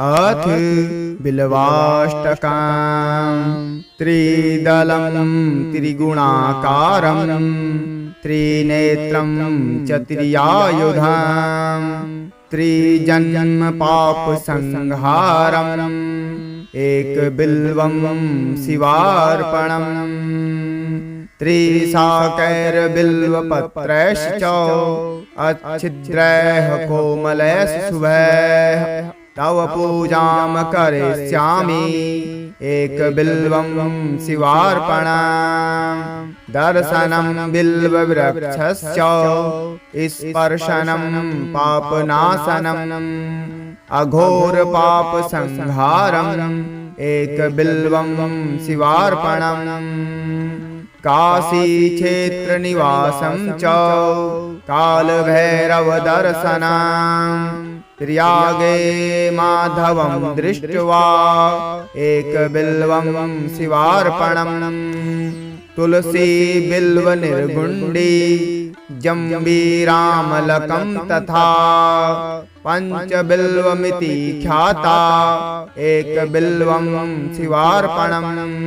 अथ बिल्वाष्टकम् त्रिदलं त्रिगुणाकारं त्रिनेत्रं च त्रियायुधं त्रिजन्म पाप संहारम् एकबिल्वं शिवार्पणम् त्रिशाकैर्बिल्वपत्रैश्च अच्छिद्रैः कोमलैः शुभैः तव पूजां करिष्यामि एकबिल्वं शिवार्पणम् दर्शनं बिल्ववृक्षस्य स्पर्शनं पापनाशनम् अघोरपापसंहारम् एकबिल्वं शिवार्पणम् काशीक्षेत्रनिवासं च कालभैरवदर्शनम् त्र्यागे माधवं दृष्ट्वा एकबिल्वं शिवार्पणम् तुलसी बिल्वनिर्गुण्डी जम्बीरामलकं तथा पञ्चबिल्वमिति ख्याता एकबिल्वं शिवार्पणम्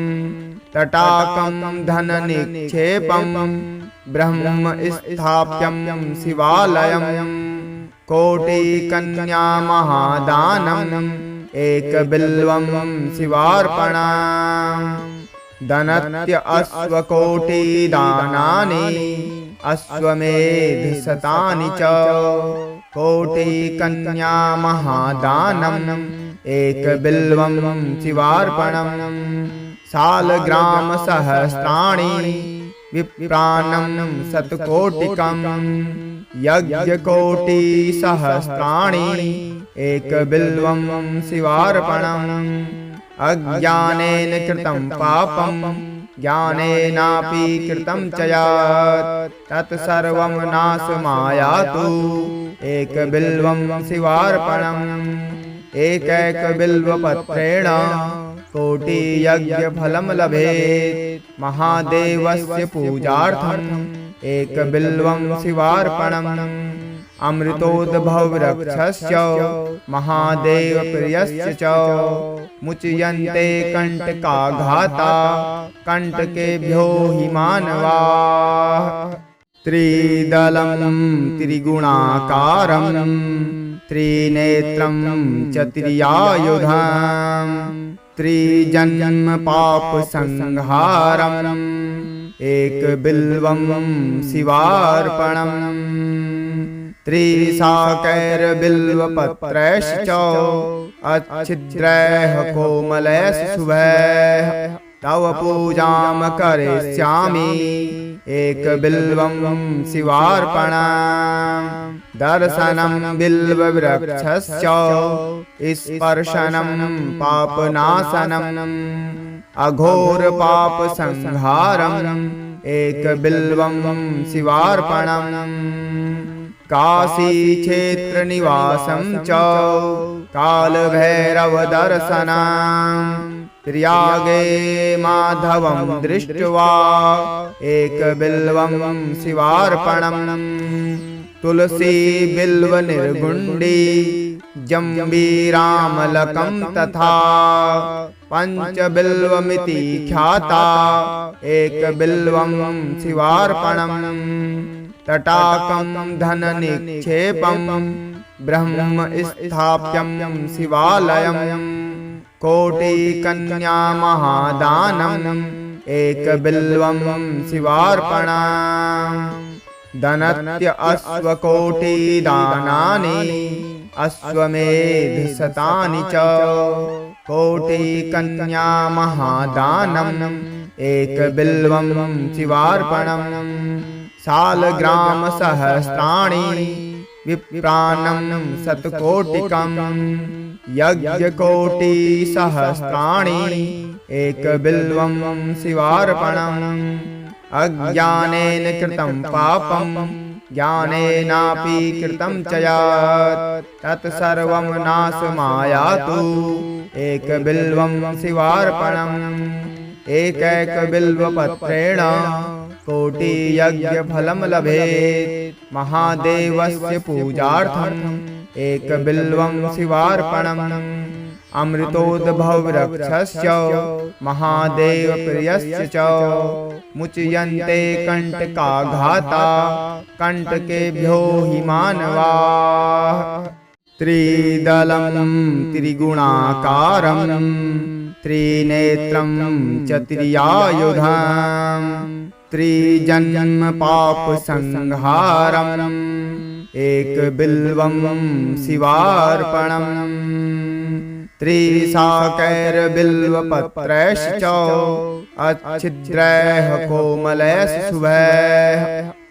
तटाकं धननिक्षेपं ब्रह्म स्थाप्यं शिवालयम् कोटिकन्या महादानम् एकबिल्वं शिवार्पणम् दनत्य अश्वकोटिदानानि अश्वमेधशतानि च कोटिकन्या महादानम् एकबिल्वं शिवार्पणम् सालग्रामसहस्राणि विप्राणं शतकोटिकम् यज्ञकोटिसहस्राणि एकबिल्वं शिवार्पणम् अज्ञानेन कृतं पापं ज्ञानेनापि कृतं च यत् तत्सर्वं नाशमायातु एकबिल्वं शिवार्पणम् एकैकबिल्वपत्रेण कोटियज्ञफलं लभेत् महादेवस्य पूजार्थम् एकबिल्वं शिवार्पणम् अमृतोद्भववृक्षस्य महादेवप्रियस्य च मुच्यन्ते कण्टकाघाता कण्टकेभ्यो हि मानवाः त्रिदलं त्रिगुणाकारं त्रिनेत्रं च त्रियायुधं त्रिजन्म पाप संहारम् एकबिल्वं शिवार्पणम् त्रिशाकैर्बिल्वपत्रैश्च अच्छिद्रैः कोमलैः शुभैः तव पूजां करिष्यामि एकबिल्वं शिवार्पणम् दर्शनं बिल्ववृक्षस्य स्पर्शनं पापनाशनम् अघोरपापसंहारम् एकबिल्वं शिवार्पणम् काशीक्षेत्रनिवासं च कालभैरवदर्शनम् त्र्यागे माधवं दृष्ट्वा एकबिल्वं शिवार्पणम् तुलसी बिल्वनिर्गुण्डी जम्बीरामलकं तथा पञ्चबिल्वमिति ख्याता एकबिल्वं शिवार्पणम् तटाकं धननिक्षेपं ब्रह्म स्थाप्यं शिवालयम् कोटिकन्या महादानम् एकबिल्वं शिवार्पणम् दनत्य अश्वकोटिदानानि अश्वमेधशतानि च कोटिकन्या महादानम् एकबिल्वं शिवार्पणम् सालग्रामसहस्राणि विप्राणं शतकोटिकम् यज्ञकोटिसहस्राणि एकबिल्वं शिवार्पणम् अज्ञानेन कृतं पापं ज्ञानेनापि कृतं च यत् तत्सर्वं नाशमायातु एकबिल्वं शिवार्पणम् एकैकबिल्वपत्रेण कोटियज्ञफलं लभेत् महादेवस्य पूजार्थम् एकबिल्वं शिवार्पणम्। अमृतोद्भववृक्षस्य महादेवप्रियस्य च मुच्यन्ते कण्टकाघाता कण्टकेभ्यो हि मानवाः। त्रिदलं त्रिगुणाकारं त्रिनेत्रं च त्रियायुधं त्रिजन्म पापसंहारम् एकबिल्वं शिवार्पणम् त्रिशाकैर्बिल्वपत्रैश्च अच्छिद्रैः कोमलैः शुभैः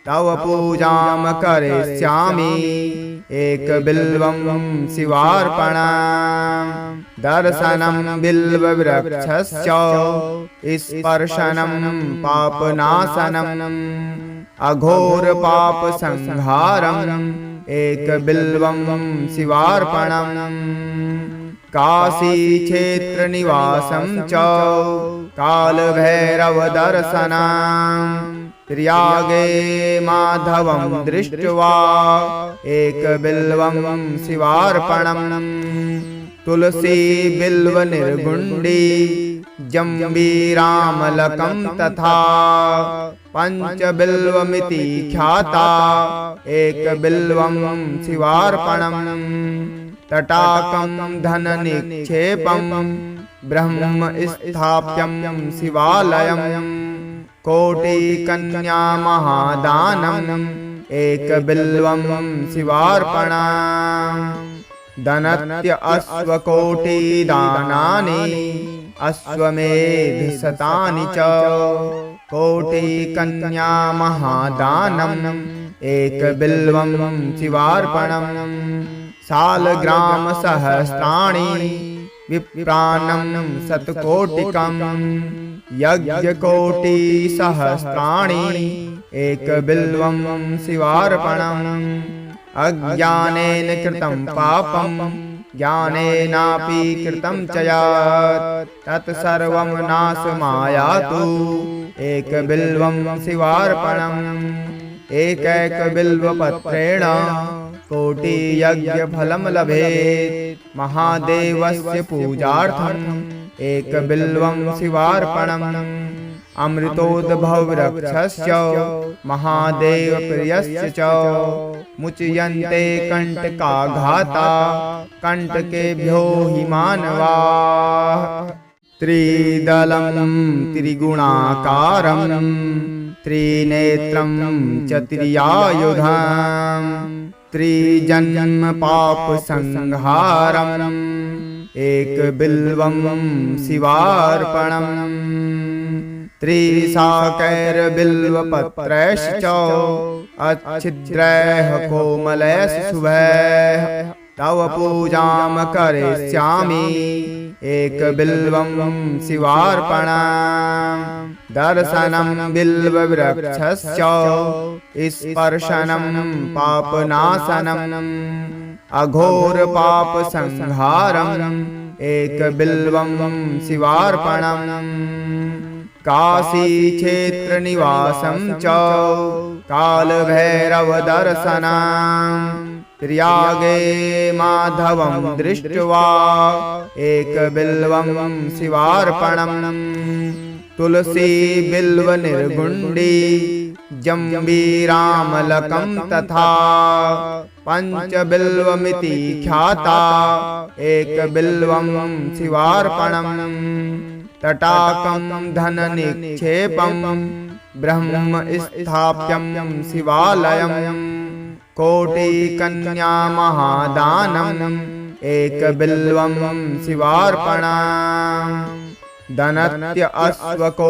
तव पूजां करिष्यामि एकबिल्वं शिवार्पणम् दर्शनं बिल्ववृक्षस्य स्पर्शनं पापनाशनम् अघोरपापसंहारम् एकबिल्वं शिवार्पणम् काशीक्षेत्रनिवासं च कालभैरवदर्शनम् प्रयागे माधवं दृष्ट्वा एकबिल्वं शिवार्पणम् तुलसी बिल्वनिर्गुण्डी जम्बीरामलकं तथा पंचबिल्वमिति ख्याता एकबिल्वं शिवार्पणम् तटाकं धननिक्षेपं ब्रह्म स्थाप्यं शिवालयम् कोटिकन्या महादानम् एकबिल्वं शिवार्पणम् दनत्य अश्वकोटिदानानि अश्वमेधशतानि च कोटिकन्या महादानम् एकबिल्वं शिवार्पणम् सालग्रामसहस्राणि विप्राणं शतकोटिकम् यज्ञकोटिसहस्राणि एकबिल्वं शिवार्पणम् अज्ञानेन कृतं पापं ज्ञानेनापि कृतं च यत् तत्सर्वं नाशमायातु एकबिल्वं शिवार्पणम् एकैकबिल्वपत्रेण कोटियज्ञफलं लभेत् महादेवस्य पूजार्थम् एकबिल्वं शिवार्पणम् अमृतोद्भववृक्षस्य महादेवप्रियस्य च मुच्यन्ते कण्टकाघाता कण्टकेभ्यो हि मानवाः। त्रिदलं त्रिगुणाकारं त्रिनेत्रं च त्रियायुधं त्रिजन्म पापसंहारम् एकबिल्वं शिवार्पणम् त्रिशाकैर्बिल्वपत्रैश्च अच्छिद्रैः कोमलैः शुभैः तव पूजां करिष्यामि एकबिल्वं शिवार्पणम् दर्शनं बिल्ववृक्षस्य स्पर्शनं पापनाशनम् अघोरपापसंहारम् एकबिल्वं शिवार्पणम् काशीक्षेत्रनिवासं च कालभैरवदर्शनम् प्रयागे माधवं दृष्ट्वा एकबिल्वं शिवार्पणम् तुलसी बिल्वनिर्गुण्डी जम्बीरामलकं तथा पंचबिल्वमिति ख्याता एकबिल्वं शिवार्पणम् तटाकं धननिक्षेपं ब्रह्म स्थाप्यं शिवालयम् कोटिकन्या महादानम् एकबिल्वं शिवार्पणम् दनत्य अश्वकोटिदानानि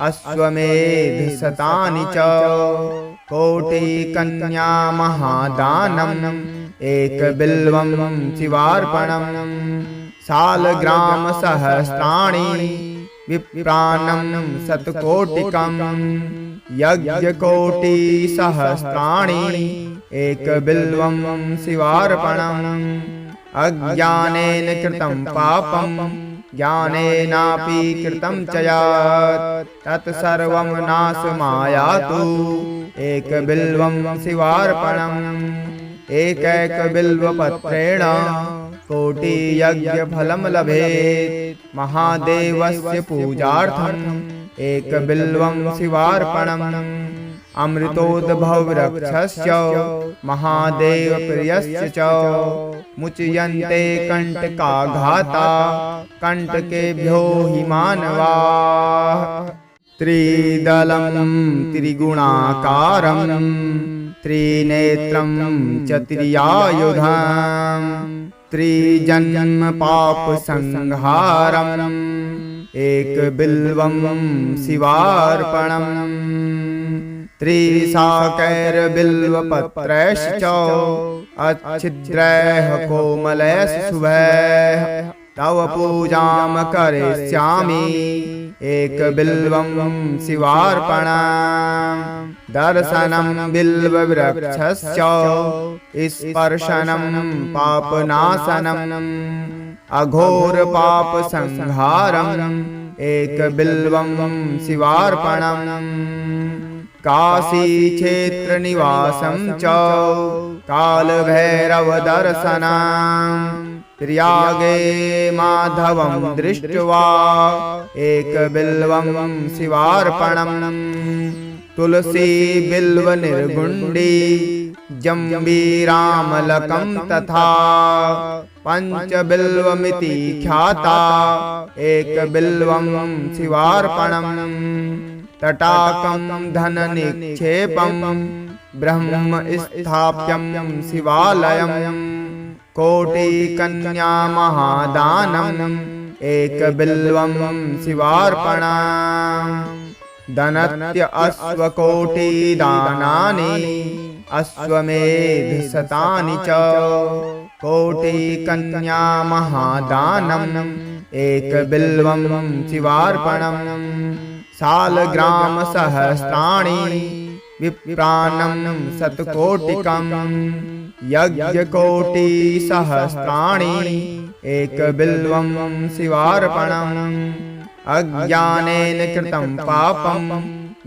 अश्वमेधशतानि च कोटिकन्या महादानम् एकबिल्वं शिवार्पणम् सालग्रामसहस्राणि विप्राणं शतकोटिकम् यज्ञकोटिसहस्राणि एकबिल्वं शिवार्पणम् अज्ञानेन कृतं पापं ज्ञानेनापि कृतं च यत् तत्सर्वं नाशमायातु एकबिल्वं शिवार्पणम् एकैकबिल्वपत्रेण कोटियज्ञफलं लभेत्। महादेवस्य पूजार्थम् एकबिल्वं शिवार्पणम्। अमृतोद्भववृक्षस्य महादेवप्रियस्य च मुच्यन्ते कण्टकाघाता कण्टकेभ्यो हि मानवाः। त्रिदलं त्रिगुणाकारं त्रिनेत्रं च त्रियायुधं त्रिजन्म पापसंहारम् एकबिल्वं शिवार्पणम्। त्रिशाकैर्बिल्वपत्रैश्च अच्छिद्रैः कोमलैः शुभैः तव पूजां करिष्यामि एकबिल्वं शिवार्पणम्। दर्शनं बिल्ववृक्षस्य स्पर्शनं पापनाशनम् अघोरपापसंहारम् एकबिल्वं शिवार्पणम्। काशीक्षेत्रनिवासं च कालभैरवदर्शनम् प्रयागे माधवं दृष्ट्वा एकबिल्वं शिवार्पणम्। तुलसी बिल्वनिर्गुण्डी जम्बीरामलकं तथा पञ्चबिल्वमिति ख्याता एकबिल्वं शिवार्पणम्। तटाकं धननिक्षेपं ब्रह्म स्थाप्यं शिवालयम् कोटिकन्या महादानम् एकबिल्वं शिवार्पणम्। दनत्य अश्वकोटिदानानि अश्वमेधशतानि च कोटिकन्या महादानम् एकबिल्वं शिवार्पणम्। सालग्रामसहस्राणि विप्राणं शतकोटिकम् यज्ञकोटिसहस्राणि एकबिल्वं शिवार्पणम्। अज्ञानेन कृतं पापं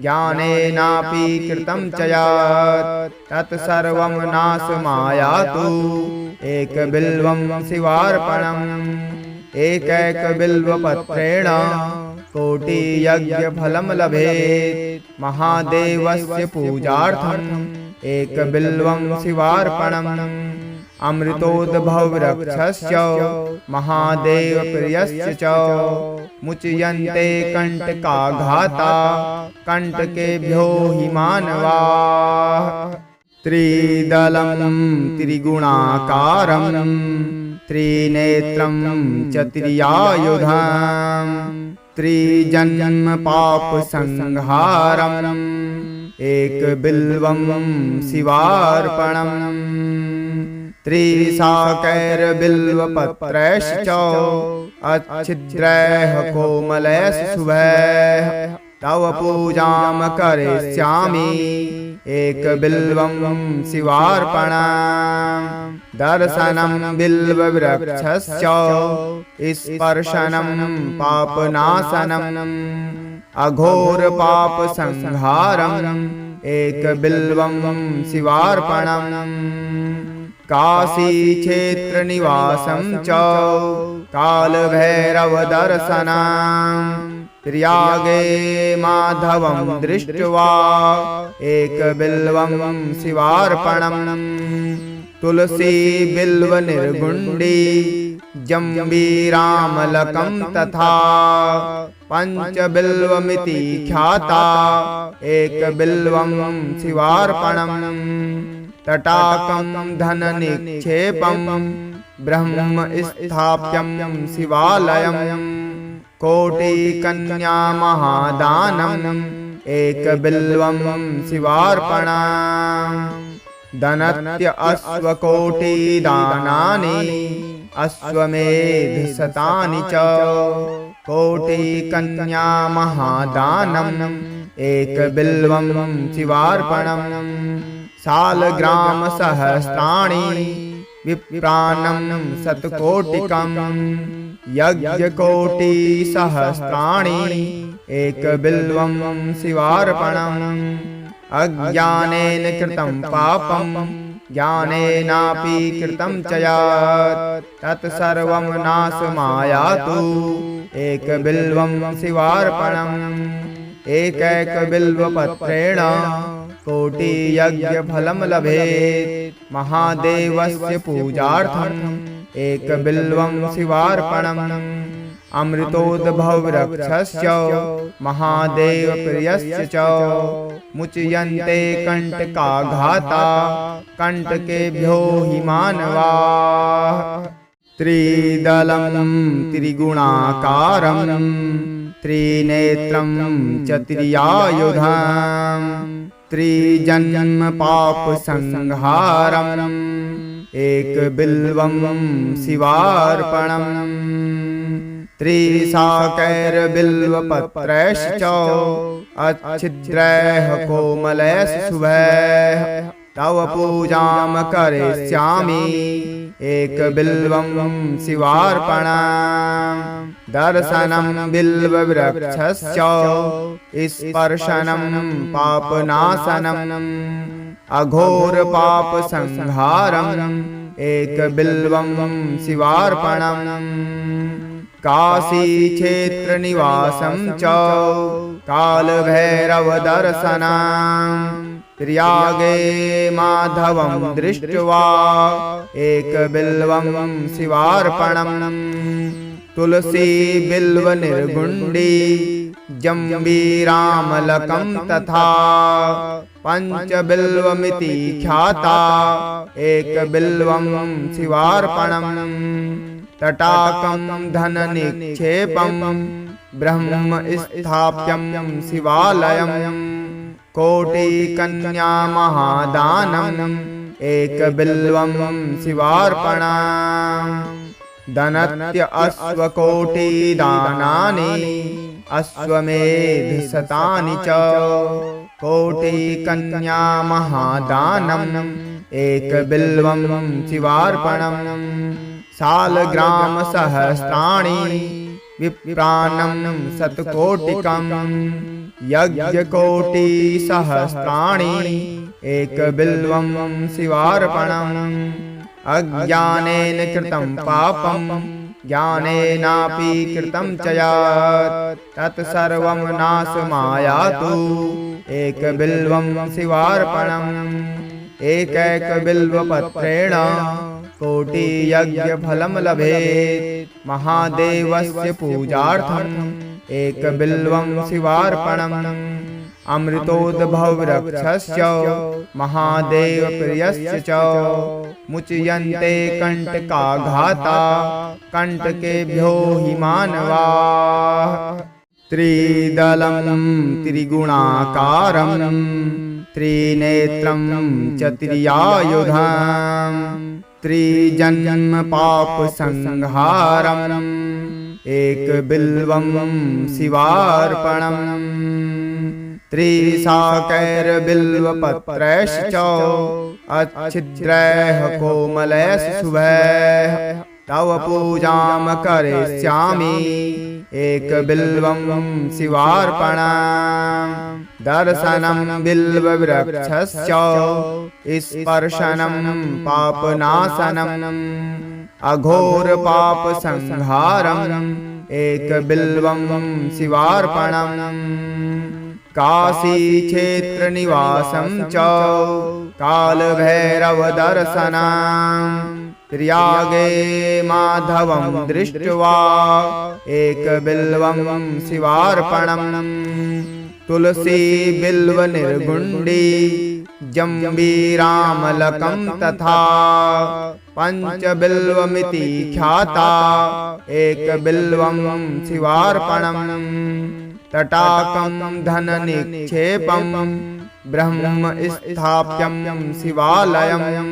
ज्ञानेनापि कृतं च यत् तत्सर्वं नाशमायातु एकबिल्वं शिवार्पणम्। एकैकबिल्वपत्रेण कोटियज्ञफलं लभेत्। महादेवस्य पूजार्थम् एकबिल्वं शिवार्पणम्। अमृतोद्भववृक्षस्य महादेवप्रियस्य च मुच्यन्ते कण्टकाघाता कण्टकेभ्यो हि मानवाः। त्रिदलं त्रिगुणाकारं त्रिनेत्रं च त्रियायुधं त्रिजन्म पापसंहारम् एकबिल्वं शिवार्पणम्। त्रिशाकैर्बिल्वपत्रैश्च अच्छिद्रैः कोमलैः शुभैः तव पूजां करिष्यामि एकबिल्वं शिवार्पणम्। दर्शनं बिल्ववृक्षस्य स्पर्शनं पापनाशनम् अघोरपापसंहारम् एकबिल्वं शिवार्पणम्। काशीक्षेत्रनिवासं च कालभैरवदर्शनम् प्रयागे माधवं दृष्ट्वा एकबिल्वं शिवार्पणम्। तुलसी बिल्वनिर्गुण्डी जम्बीरामलकं तथा पञ्चबिल्वमिति ख्याता एकबिल्वं शिवार्पणम्। तटाकं धननिक्षेपं ब्रह्म स्थाप्यं शिवालयम् कोटिकन्या महादानम् एकबिल्वं शिवार्पणम्। दनत्य अश्वकोटिदानानि अश्वमेधशतानि च कोटिकन्या महादानम् एकबिल्वं शिवार्पणम्। सालग्रामसहस्राणि विप्राणं शतकोटिकम् यज्ञकोटिसहस्राणि एकबिल्वं शिवार्पणम्। अज्ञानेन कृतं पापं ज्ञानेनापि कृतं च यत् तत्सर्वं नाशमायातु एकबिल्वं शिवार्पणम् एकैकबिल्वपत्रेण कोटियज्ञफलं लभेत् महादेवस्य पूजार्थम् एकबिल्वं शिवार्पणम् अमृतोद्भववृक्षस्य महादेवप्रियस्य च मुच्यन्ते कण्टकाघाता कण्टकेभ्यो हि मानवाः त्रिदलं त्रिगुणाकारं त्रिनेत्रं च त्रियायुधं त्रिजन्म पापसंहारम् एकबिल्वं शिवार्पणम् त्रिशाकैर्बिल्वपत्रैश्च अच्छिद्रैः कोमलैः शुभैः तव पूजां करिष्यामि एकबिल्वं शिवार्पणम् दर्शनं बिल्ववृक्षस्य स्पर्शनं पापनाशनम् अघोरपापसंहारम् एकबिल्वं शिवार्पणम् काशीक्षेत्रनिवासं च कालभैरवदर्शनम् प्रयागे माधवं दृष्ट्वा एकबिल्वं शिवार्पणम् तुलसी बिल्वनिर्गुण्डी जम्बीरामलकं तथा पञ्चबिल्वमिति ख्याता एकबिल्वं शिवार्पणम् तटाकं धननिक्षेपं ब्रह्म स्थाप्यं शिवालयम् कोटिकन्या महादानम् एकबिल्वं शिवार्पणम् दनत्य अश्वकोटिदानानि अश्वमेधशतानि च कोटिकन्या महादानम् एकबिल्वं शिवार्पणम् सालग्रामसहस्राणि विप्रानं शतकोटिकम् यज्ञकोटिसहस्राणि एकबिल्वं शिवार्पणम् अज्ञानेन कृतं पापं ज्ञानेनापि कृतं च यत् तत्सर्वं नाशमायातु एकबिल्वं शिवार्पणम् एकैकबिल्वपत्रेण कोटियज्ञफलं लभेत् महादेवस्य पूजार्थम् एकबिल्वं शिवार्पणम् अमृतोद्भववृक्षस्य महादेवप्रियस्य च मुच्यन्ते कण्टकाघाता कण्टकेभ्यो हि मानवाः त्रिदलं त्रिगुणाकारं त्रिनेत्रं च त्रियायुधं त्रिजन्म पापसंहारम् एकबिल्वं शिवार्पणम् त्रिशाकैर्बिल्वपत्रैश्च अच्छिद्रैः कोमलैः शुभैः तव पूजां करिष्यामि एकबिल्वं शिवार्पणम् दर्शनं बिल्ववृक्षस्य स्पर्शनं पापनाशनम् अघोरपापसंहारम् एकबिल्वं शिवार्पणम् काशीक्षेत्रनिवासं च कालभैरवदर्शनम् प्रयागे माधवं दृष्ट्वा एकबिल्वं शिवार्पणम् तुलसी बिल्वनिर्गुण्डी जम्बीरामलकं तथा पञ्चबिल्वमिति ख्याता एकबिल्वं शिवार्पणम् तटाकं धननिक्षेपं ब्रह्म स्थाप्यं शिवालयम्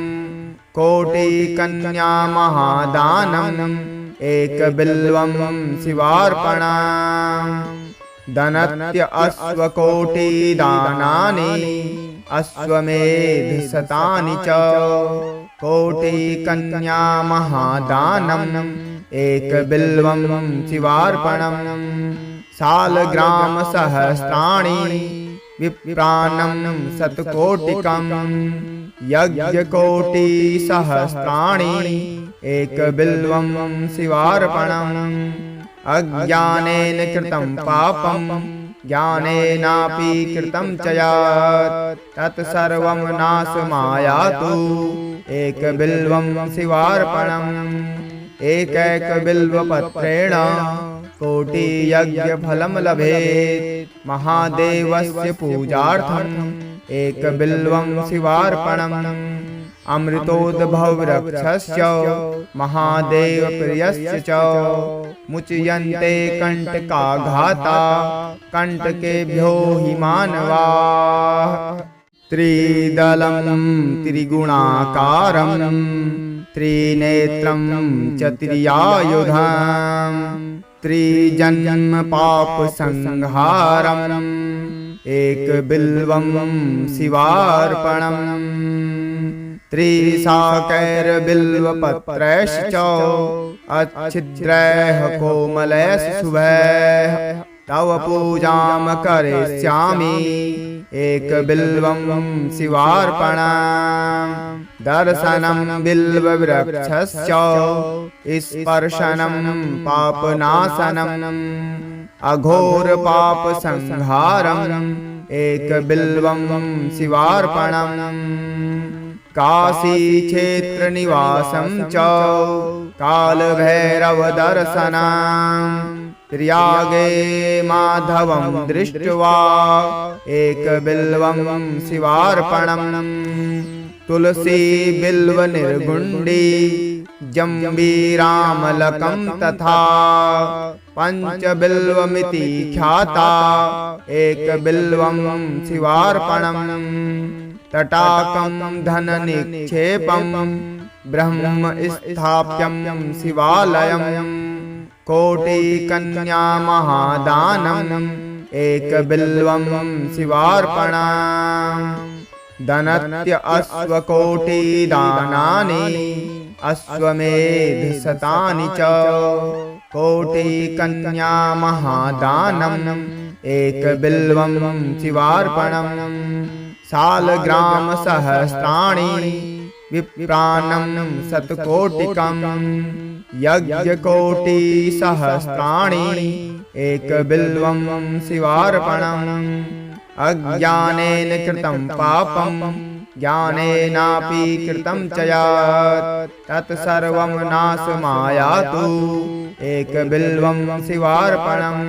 कोटिकन्या महादानम् एकबिल्वं शिवार्पणम् दनत्य अश्वकोटिदानानि अश्वमेधशतानि च कोटिकन्या महादानम् एकबिल्वं शिवार्पणम् सालग्रामसहस्राणि विप्रानं शतकोटिकम् यज्ञकोटिसहस्राणि एकबिल्वं शिवार्पणम् अज्ञानेन कृतं पापं ज्ञानेनापि कृतं च यत् तत्सर्वं नाशमायातु एकबिल्वं शिवार्पणम् एकैकबिल्वपत्रेण कोटियज्ञफलं लभेत् महादेवस्य पूजार्थम् एकबिल्वं शिवार्पणम् अमृतोद्भववृक्षस्य महादेवप्रियस्य च मुच्यन्ते कण्टकाघाता कण्टकेभ्यो हि मानवाः त्रिदलं त्रिगुणाकारं त्रिनेत्रं च त्रियायुधं त्रिजन्म पापसंहारम् एकबिल्वं शिवार्पणम् त्रिशाकैर्बिल्वपत्रैश्च अच्छिद्रैः कोमलैः शुभैः तव पूजां करिष्यामि एकबिल्वं शिवार्पणम् दर्शनं बिल्ववृक्षस्य स्पर्शनं पापनाशनम् अघोरपापसंहारम् एकबिल्वं शिवार्पणम् काशीक्षेत्रनिवासं च कालभैरवदर्शनम् त्र्यागे माधवं दृष्ट्वा एकबिल्वं शिवार्पणम् तुलसी बिल्वनिर्गुण्डी जम्बीरामलकं तथा पञ्चबिल्वमिति ख्याता एकबिल्वं शिवार्पणम् तटाकं धननिक्षेपं ब्रह्म स्थाप्यं शिवालयम् कोटिकन्या महादानम् एकबिल्वं शिवार्पणम् दनत्य अश्वकोटिदानानि अश्वमेधशतानि च कोटिकन्या महादानम् एकबिल्वं शिवार्पणम् सालग्रामसहस्राणि विप्राणं शतकोटिकम् यज्ञकोटिसहस्राणि एकबिल्वं शिवार्पणम् अज्ञानेन कृतं पापं ज्ञानेनापि कृतं च यत् तत्सर्वं नाशमायातु एकबिल्वं शिवार्पणम्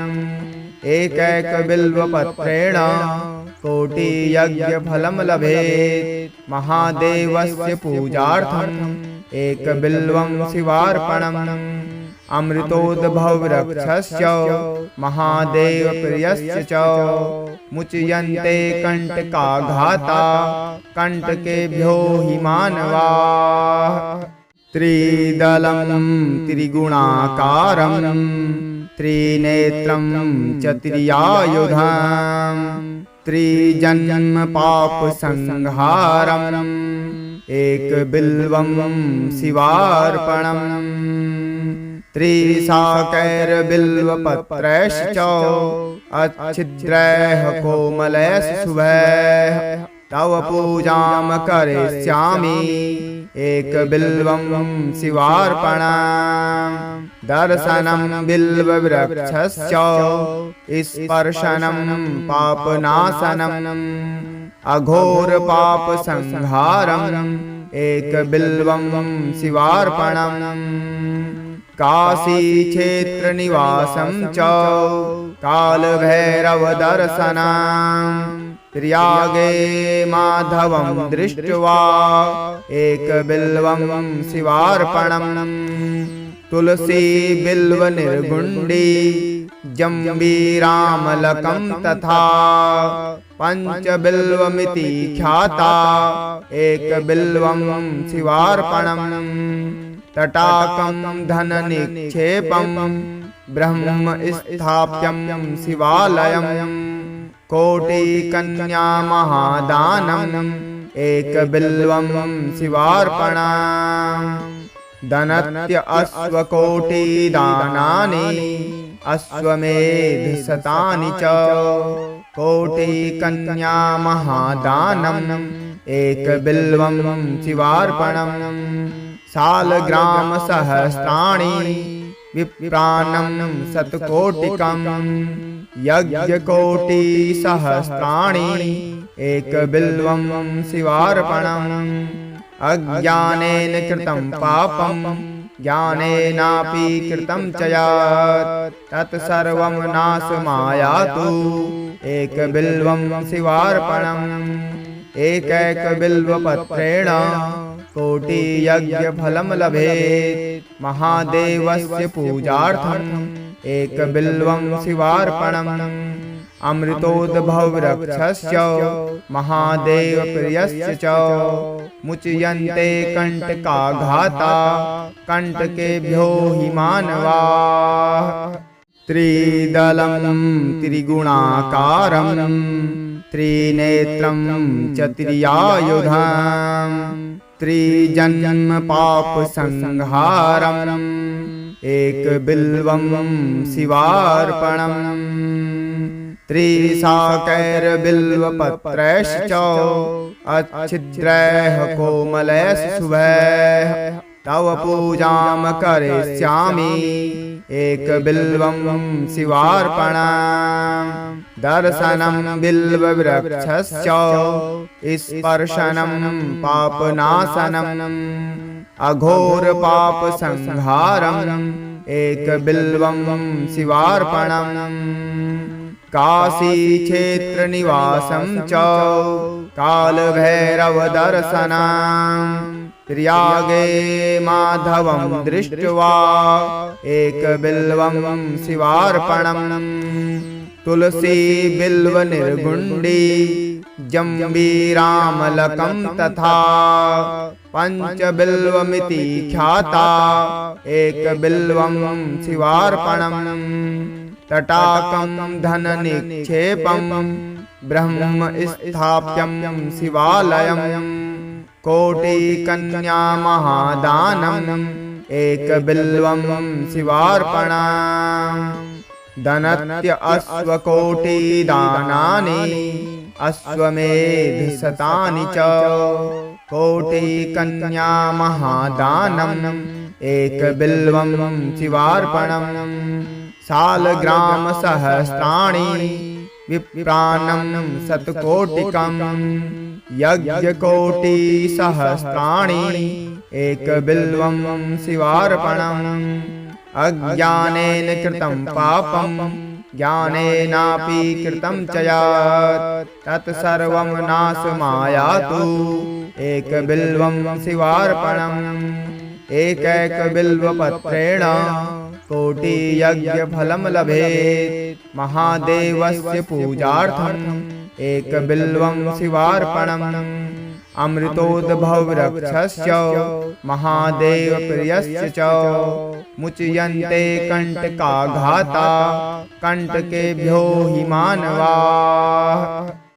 एकैकबिल्वपत्रेण कोटियज्ञफलं लभेत् महादेवस्य पूजार्थम् एकबिल्वं शिवार्पणम् अमृतोद्भववृक्षस्य महादेवप्रियस्य च मुच्यन्ते कण्टकाघाता कण्टकेभ्यो हि मानवाः त्रिदलं त्रिगुणाकारं त्रिनेत्रं च त्रियायुधं त्रिजन्म पापसंहारम् एकबिल्वं शिवार्पणम् त्रिशाकैर्बिल्वपत्रैश्च अच्छिद्रैः कोमलैः शुभैः तव पूजां करिष्यामि एकबिल्वं शिवार्पणम् दर्शनं बिल्ववृक्षस्य स्पर्शनं पापनाशनम् अघोरपापसंहारम् एकबिल्वं शिवार्पणम् काशीक्षेत्रनिवासं च कालभैरवदर्शनम् त्र्यागे माधवं दृष्ट्वा एकबिल्वं शिवार्पणम् तुलसी बिल्वनिर्गुण्डी जम्बीरामलकं तथा पञ्चबिल्वमिति ख्याता एकबिल्वं शिवार्पणम् तटाकं धननिक्षेपं ब्रह्म स्थाप्यं शिवालयम् कोटिकन्या महादानम् एकबिल्वं शिवार्पणम् दनत्य अश्वकोटिदानानि अश्वमेधशतानि च कोटिकन्या महादानम् एकबिल्वं शिवार्पणम् सालग्राम सहस्राणि विप्राणं शतकोटिकम् यज्ञकोटि सहस्राणि एकबिल्वं शिवार्पणम् अज्ञानेन कृतं पापं ज्ञानेनापि कृतं च यत् तत्सर्वं नाशमायातु एकबिल्वं शिवार्पणम् एकैकबिल्वपत्रेण कोटियज्ञफलं लभेत् महादेवस्य पूजार्थम् एकबिल्वं शिवार्पणम् अमृतोद्भववृक्षस्य महादेवप्रियस्य च मुच्यन्ते कण्टकाघाता कण्टकेभ्यो हि मानवाः त्रिदलं त्रिगुणाकारं त्रिनेत्रं च त्रियायुधं त्रिजन्म पापसंहारम् एकबिल्वं शिवार्पणम् त्रिशाकैर्बिल्वपत्रैश्च अच्छिद्रैः कोमलैः शुभैः तव पूजां करिष्यामि एकबिल्वं शिवार्पणम् दर्शनं बिल्ववृक्षस्य स्पर्शनं पापनाशनम् अघोरपापसंहारम् एकबिल्वं शिवार्पणम् काशीक्षेत्रनिवासं च कालभैरवदर्शनम् प्रयागे माधवं दृष्ट्वा एकबिल्वं शिवार्पणम् तुलसी बिल्वनिर्गुण्डी जम्बीरामलकं तथा पञ्चबिल्वमिति ख्याता एकबिल्वं शिवार्पणम् तटाकं धननिक्षेपं ब्रह्म स्थाप्यं शिवालयम् कोटिकन्या महादानम् एकबिल्वं शिवार्पणम् दनत्य अश्वकोटिदानानि अश्वमेधशतानि च कोटिकन्या महादानम् एकबिल्वं शिवार्पणम् सालग्राम सहस्राणि विप्राणं शतकोटिकम् यज्ञकोटि सहस्राणि एकबिल्वं शिवार्पणम् अज्ञानेन कृतं पापं ज्ञानेनापि कृतं च यत् तत्सर्वं नाशमायातु एकबिल्वं शिवार्पणम् एकैकबिल्वपत्रेण कोटियज्ञफलं लभेत् महादेवस्य पूजार्थम् एकबिल्वं शिवार्पणम् अमृतोद्भववृक्षस्य महादेवप्रियस्य च मुच्यन्ते कण्टकाघाता कण्टकेभ्यो हि मानवाः।